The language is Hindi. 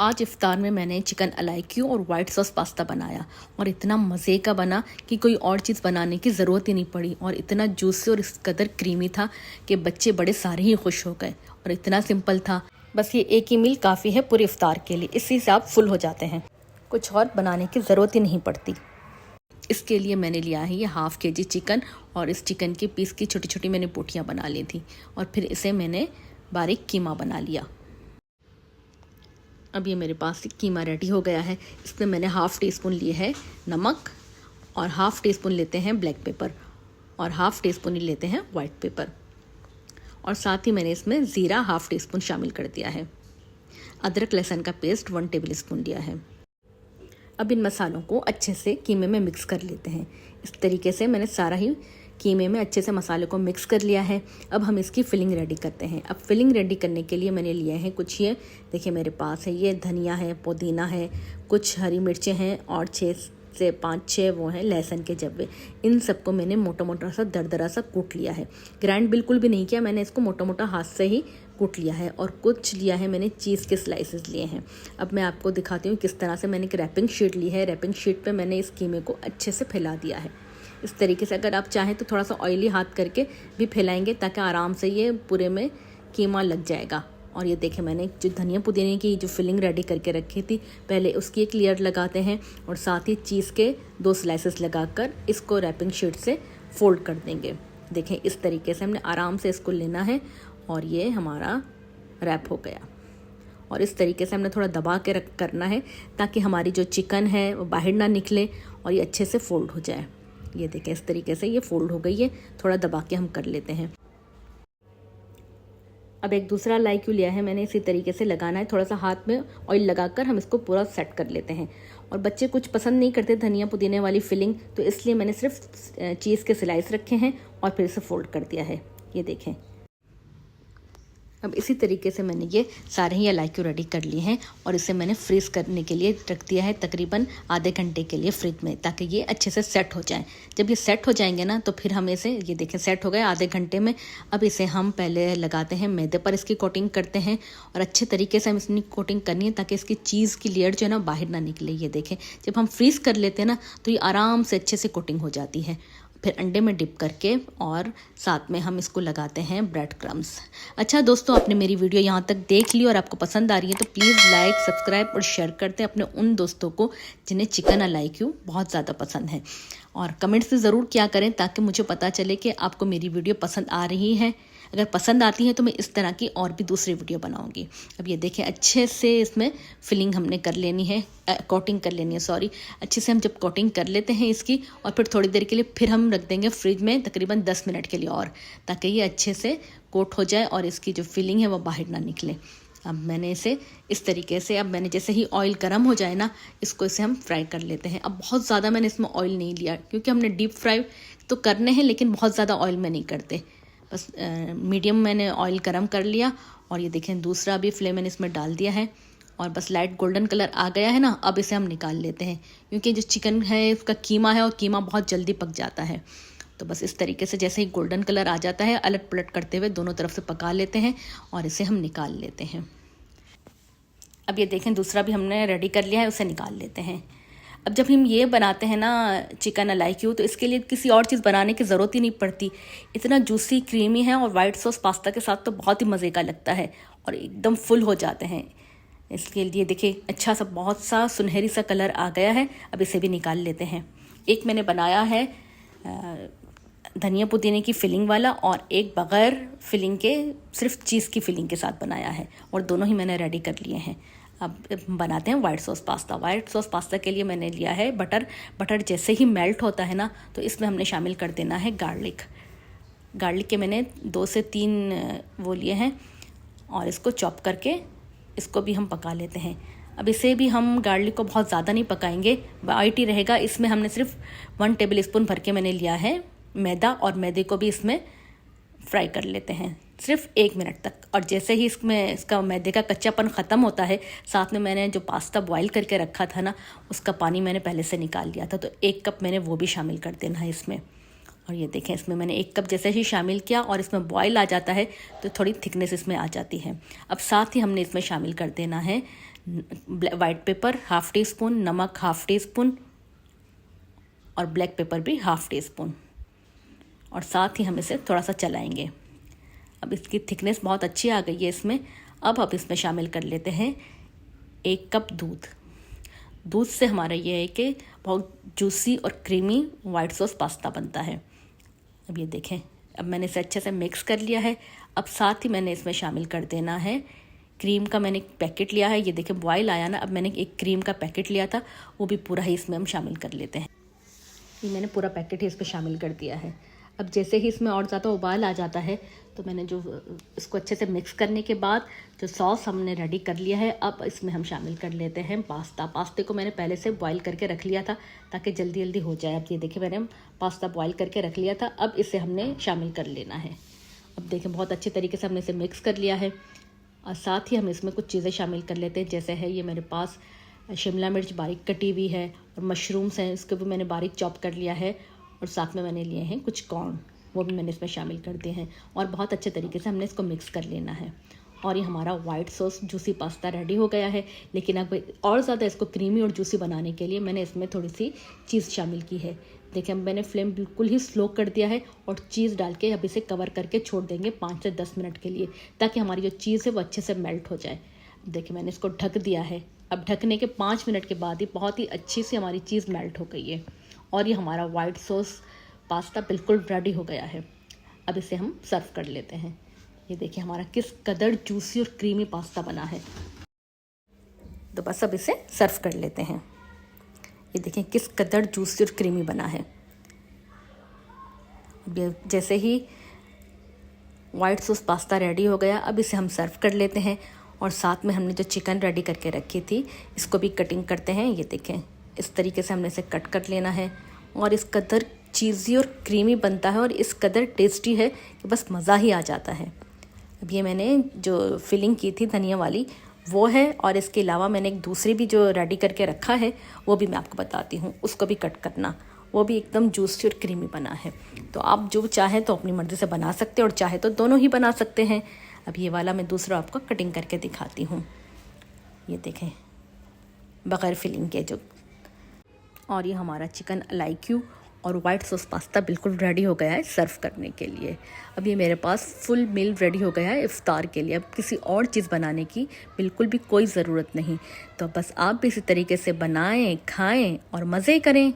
आज इफ्तार में मैंने चिकन अलाइक्यू और वाइट सॉस पास्ता बनाया और इतना मज़े का बना कि कोई और चीज़ बनाने की ज़रूरत ही नहीं पड़ी। और इतना जूसी और इस कदर क्रीमी था कि बच्चे बड़े सारे ही खुश हो गए। और इतना सिंपल था, बस ये एक ही मील काफ़ी है पूरे इफ्तार के लिए। इसी से आप फुल हो जाते हैं, कुछ और बनाने की ज़रूरत ही नहीं पड़ती। इसके लिए मैंने लिया है ये हाफ़ केजी चिकन और इस चिकन के पीस की छोटी छोटी मैंने बोटियाँ बना ली थी और फिर इसे मैंने बारीक कीमा बना लिया। अब ये मेरे पास कीमा रेडी हो गया है। इसमें मैंने हाफ़ टी स्पून लिए है नमक और हाफ़ टी स्पून लेते हैं ब्लैक पेपर और हाफ़ टी स्पून ही लेते हैं वाइट पेपर और साथ ही मैंने इसमें ज़ीरा हाफ़ टी स्पून शामिल कर दिया है। अदरक लहसुन का पेस्ट 1 टेबल स्पून लिया है। अब इन मसालों को अच्छे से कीमे में मिक्स कर लेते हैं। इस तरीके से मैंने सारा ही कीमे में अच्छे से मसाले को मिक्स कर लिया है। अब हम इसकी फिलिंग रेडी करते हैं। अब फिलिंग रेडी करने के लिए मैंने लिए हैं कुछ, ये देखिए मेरे पास है, ये धनिया है, पुदीना है, कुछ हरी मिर्चें हैं और 6 से 5-6 वो हैं लहसुन के जब्बे। इन सबको मैंने मोटा मोटा सा दरदरा सा कूट लिया है। ग्राइंड बिल्कुल भी नहीं किया, मैंने इसको मोटा मोटा हाथ से ही कूट लिया है। और कुछ लिया है मैंने चीज़ के स्लाइसेस लिए हैं। अब मैं आपको दिखाती हूँ किस तरह से मैंने एक रैपिंग शीट ली है। रैपिंग शीट पे मैंने इस कीमे को अच्छे से फैला दिया है। इस तरीके से अगर आप चाहें तो थोड़ा सा ऑयली हाथ करके भी फैलाएंगे ताकि आराम से ये पूरे में कीमा लग जाएगा। और ये देखें, मैंने जो धनिया पुदीने की जो फिलिंग रेडी करके रखी थी, पहले उसकी एक लेयर लगाते हैं और साथ ही चीज़ के 2 स्लाइसेस लगाकर इसको रैपिंग शीट से फोल्ड कर देंगे। देखें इस तरीके से हमने आराम से इसको लेना है और ये हमारा रैप हो गया। और इस तरीके से हमने थोड़ा दबा के रख करना है ताकि हमारी जो चिकन है वो बाहर ना निकले और ये अच्छे से फोल्ड हो जाए। ये देखें इस तरीके से ये फोल्ड हो गई है। थोड़ा दबा के हम कर लेते हैं। अब एक दूसरा लाइक्यू लिया है मैंने, इसी तरीके से लगाना है। थोड़ा सा हाथ में ऑयल लगाकर हम इसको पूरा सेट कर लेते हैं। और बच्चे कुछ पसंद नहीं करते धनिया पुदीने वाली फिलिंग, तो इसलिए मैंने सिर्फ चीज़ के स्लाइस रखे हैं और फिर इसे फोल्ड कर दिया है। ये देखें, अब इसी तरीके से मैंने ये सारे ही लाइक्यू रेडी कर लिए हैं और इसे मैंने फ्रीज़ करने के लिए रख दिया है तकरीबन आधे घंटे के लिए फ्रिज में, ताकि ये अच्छे से सेट हो जाएं। जब ये सेट हो जाएंगे ना तो फिर हम इसे, ये देखें सेट हो गए आधे घंटे में। अब इसे हम पहले लगाते हैं मैदे पर, इसकी कोटिंग करते हैं और अच्छे तरीके से हम इसकी कोटिंग करनी है ताकि इसकी चीज़ की लेयर जो है ना बाहर ना निकले। ये देखें, जब हम फ्रीज़ कर लेते हैं ना तो ये आराम से अच्छे से कोटिंग हो जाती है। फिर अंडे में डिप करके और साथ में हम इसको लगाते हैं ब्रेड क्रम्स। अच्छा दोस्तों, आपने मेरी वीडियो यहाँ तक देख ली और आपको पसंद आ रही है तो प्लीज़ लाइक, सब्सक्राइब और शेयर करते हैं अपने उन दोस्तों को जिन्हें चिकन अलाइक्यू बहुत ज़्यादा पसंद है। और कमेंट्स में ज़रूर क्या करें ताकि मुझे पता चले कि आपको मेरी वीडियो पसंद आ रही है। अगर पसंद आती है तो मैं इस तरह की और भी दूसरी वीडियो बनाऊंगी। अब ये देखें, अच्छे से इसमें फिलिंग हमने कर लेनी है, कोटिंग कर लेनी है, सॉरी। अच्छे से हम जब कोटिंग कर लेते हैं इसकी और फिर थोड़ी देर के लिए फिर हम रख देंगे फ्रिज में तकरीबन 10 मिनट के लिए और, ताकि ये अच्छे से कोट हो जाए और इसकी जो फिलिंग है वो बाहर ना निकले। अब मैंने इसे इस तरीके से, अब मैंने जैसे ही ऑयल गर्म हो जाए ना, इसको इसे हम फ्राई कर लेते हैं। अब बहुत ज़्यादा मैंने इसमें ऑयल नहीं लिया क्योंकि हमने डीप फ्राई तो करने हैं लेकिन बहुत ज़्यादा ऑयल में नहीं करते। बस मीडियम मैंने ऑयल गरम कर लिया और ये देखें दूसरा भी फ्लेम मैंने इसमें डाल दिया है और बस लाइट गोल्डन कलर आ गया है ना। अब इसे हम निकाल लेते हैं क्योंकि जो चिकन है उसका कीमा है और कीमा बहुत जल्दी पक जाता है। तो बस इस तरीके से जैसे ही गोल्डन कलर आ जाता है अलट पलट करते हुए दोनों तरफ से पका लेते हैं और इसे हम निकाल लेते हैं। अब ये देखें दूसरा भी हमने रेडी कर लिया है, उसे निकाल लेते हैं। अब जब हम ये बनाते हैं ना चिकन अलाइक्यू, तो इसके लिए किसी और चीज़ बनाने की ज़रूरत ही नहीं पड़ती। इतना जूसी क्रीमी है और वाइट सॉस पास्ता के साथ तो बहुत ही मज़े का लगता है और एकदम फुल हो जाते हैं। इसके लिए देखिए अच्छा सा बहुत सा सुनहरी सा कलर आ गया है। अब इसे भी निकाल लेते हैं। एक मैंने बनाया है धनिया पुदीने की फिलिंग वाला और एक बग़ैर फिलिंग के सिर्फ चीज़ की फिलिंग के साथ बनाया है और दोनों ही मैंने रेडी कर लिए हैं। अब बनाते हैं white sauce pasta. White sauce pasta के लिए मैंने लिया है बटर। बटर जैसे ही मेल्ट होता है ना तो इसमें हमने शामिल कर देना है गार्लिक। गार्लिक के मैंने 2 से 3 वो लिए हैं और इसको चॉप करके इसको भी हम पका लेते हैं। अब इसे भी हम गार्लिक को बहुत ज़्यादा नहीं पकाएंगे, वाइट ही रहेगा। इसमें हमने सिर्फ 1 टेबल स्पून भर के मैंने लिया है मैदा और मैदे को भी इसमें फ्राई कर लेते हैं सिर्फ 1 मिनट तक। और जैसे ही इसमें इसका मैदे का कच्चापन ख़त्म होता है, साथ में मैंने जो पास्ता बॉईल करके रखा था ना उसका पानी मैंने पहले से निकाल लिया था, तो 1 कप मैंने वो भी शामिल कर देना है इसमें। और ये देखें इसमें मैंने 1 कप जैसे ही शामिल किया और इसमें बॉयल आ जाता है तो थोड़ी थिकनेस इसमें आ जाती है। अब साथ ही हमने इसमें शामिल कर देना है white paper half tea spoon, नमक हाफ टी स्पून और ब्लैक पेपर भी हाफ टी स्पून, और साथ ही हम इसे थोड़ा सा चलाएंगे। अब इसकी थिकनेस बहुत अच्छी आ गई है इसमें। अब आप इसमें शामिल कर लेते हैं 1 कप दूध। दूध से हमारा ये है कि बहुत जूसी और क्रीमी वाइट सॉस पास्ता बनता है। अब ये देखें, अब मैंने इसे अच्छे से मिक्स कर लिया है। अब साथ ही मैंने इसमें शामिल कर देना है क्रीम का। मैंने एक पैकेट लिया है, ये देखें बॉयल आया ना। अब मैंने एक क्रीम का पैकेट लिया था, वो भी पूरा ही इसमें हम शामिल कर लेते हैं। ये मैंने पूरा पैकेट ही इस पर शामिल कर दिया है। अब जैसे ही इसमें और ज़्यादा उबाल आ जाता है तो मैंने जो इसको अच्छे से मिक्स करने के बाद जो सॉस हमने रेडी कर लिया है, अब इसमें हम शामिल कर लेते हैं पास्ता। पास्ते को मैंने पहले से बॉईल करके रख लिया था ताकि जल्दी जल्दी हो जाए। अब ये देखिए मैंने पास्ता बॉईल करके रख लिया था। अब इसे हमने शामिल कर लेना है। अब देखें बहुत अच्छे तरीके से हमने इसे मिक्स कर लिया है। और साथ ही हम इसमें कुछ चीज़ें शामिल कर लेते हैं, जैसे है ये मेरे पास शिमला मिर्च बारीक कटी हुई है और मशरूम्स हैं, इसको भी मैंने बारीक चॉप कर लिया है। और साथ में मैंने लिए हैं कुछ कॉर्न, वो भी मैंने इसमें शामिल कर दिए हैं। और बहुत अच्छे तरीके से हमने इसको मिक्स कर लेना है। और ये हमारा white sauce juicy pasta ready हो गया है। लेकिन अब और ज़्यादा इसको क्रीमी और जूसी बनाने के लिए मैंने इसमें थोड़ी सी चीज़ शामिल की है। देखिए अब मैंने फ्लेम बिल्कुल ही स्लो कर दिया है और चीज़ डाल के अब इसे कवर करके छोड़ देंगे 5 से 10 मिनट के लिए, ताकि हमारी जो चीज़ है वो अच्छे से मेल्ट हो जाए। देखिए मैंने इसको ढक दिया है। अब ढकने के 5 मिनट के बाद ही बहुत ही अच्छी सी हमारी चीज़ मेल्ट हो गई है और ये हमारा वाइट सॉस पास्ता बिल्कुल रेडी हो गया है। अब इसे हम सर्व कर लेते हैं। ये देखिए हमारा किस कदर जूसी और क्रीमी पास्ता बना है। तो बस अब इसे सर्व कर लेते हैं। ये देखें किस कदर जूसी और क्रीमी बना है। अब ये जैसे ही वाइट सॉस पास्ता रेडी हो गया, अब इसे हम सर्व कर लेते हैं। और साथ में हमने जो चिकन रेडी करके रखी थी इसको भी कटिंग करते हैं। ये देखें इस तरीके से हमने इसे कट कर लेना है और इस कदर चीज़ी और क्रीमी बनता है और इस कदर टेस्टी है कि बस मज़ा ही आ जाता है। अब ये मैंने जो फिलिंग की थी धनिया वाली वो है, और इसके अलावा मैंने एक दूसरी भी जो रेडी करके रखा है वो भी मैं आपको बताती हूँ, उसको भी कट करना। वो भी एकदम जूसी और क्रीमी बना है। तो आप जो चाहें तो अपनी मर्ज़ी से बना सकते हैं और चाहे तो दोनों ही बना सकते हैं। अब ये वाला मैं दूसरा आपको कटिंग करके दिखाती हूँ। ये देखें बग़ैर फिलिंग के जो। और ये हमारा चिकन अलाइक्यू और वाइट सॉस पास्ता बिल्कुल रेडी हो गया है सर्व करने के लिए। अब ये मेरे पास फुल मील रेडी हो गया है इफ़्तार के लिए। अब किसी और चीज़ बनाने की बिल्कुल भी कोई ज़रूरत नहीं। तो बस आप भी इसी तरीके से बनाएं, खाएं और मज़े करें।